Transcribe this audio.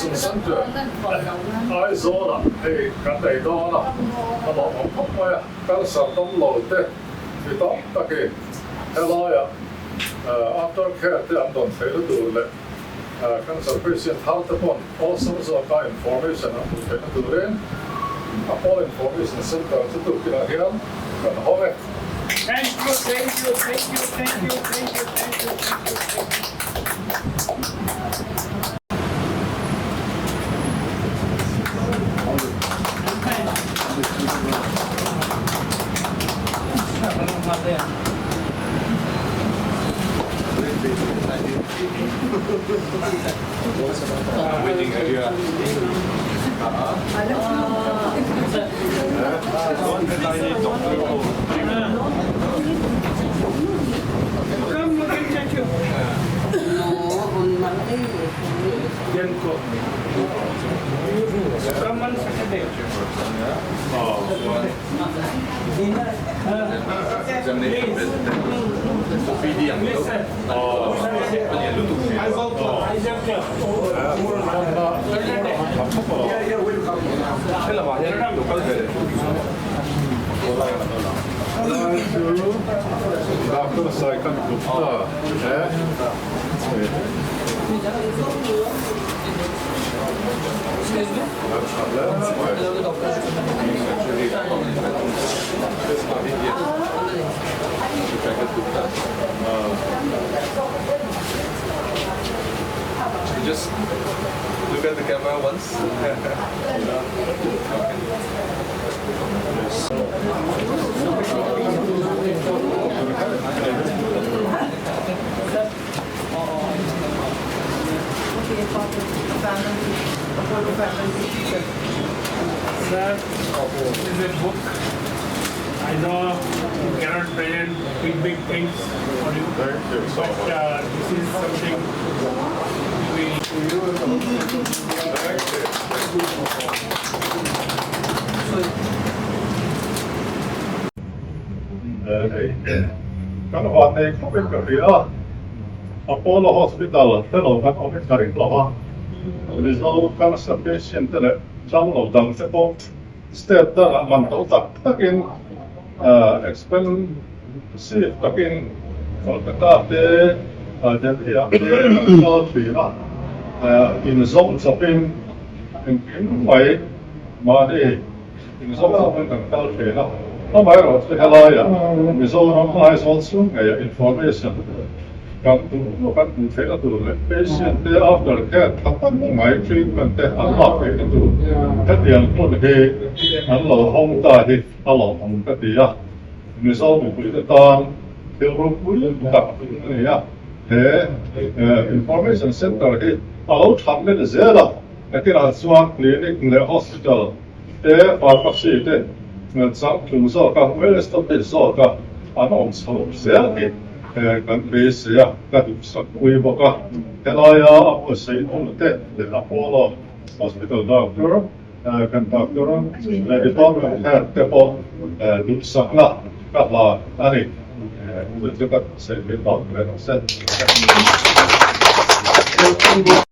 Information Center 喺咗啦，係緊嚟多啦。落網曲咩？跟上東路的，你當得嘅，係咯呀。After care 啲人同睇得到咧，跟上 patient health upon all sorts of information 啊，睇得到咧。All Information Center 即係叫咩？咁好嘅。Thank you, thank you, thank you, thank you, thank you, thank you, thank you. Waiting area. Come look and check you. Yan ko. Come on Saturday. Examination visit. OPD ang ito. Ano yan, luto siya? Kailan ba? Yan, local ka rin. Dr. Saikan Gupta. Excuse me? Hello, doctor. You just look at the camera once. Sir, this is a book. I know you cannot present big things for you, Thank you so but much. this is something Kan vaan ei kovinkaan Apollo Hospital telokan omikarilla. Eli se on ollut kanssa patientille downloadan se på städer man tar takin expensive-takin kolkataate den ja in zone sapin in vai mari in zone sapin kan kalfina. No mai rot se helaja. Mi zone on mai solsun ja information. Kan teillä tulee patient after care tappan mai treatment alla ke tu. Tatian kun he alla hong ta hi alla hong tatia. Mi zone puitetaan Tilrupuilta ja he information center hi alla thamne zela. Ekira suan clinic le hospital. Pharmacy te. Sang klung so ka wellest of so ka anons ho zela. Kan viisiä kätyksessä kuivoka. Telaaja apuisi on tehty Apollo Hospital Doctor. Kan doctor editor härtepo dutsakna kahla ani. Nyt joka se on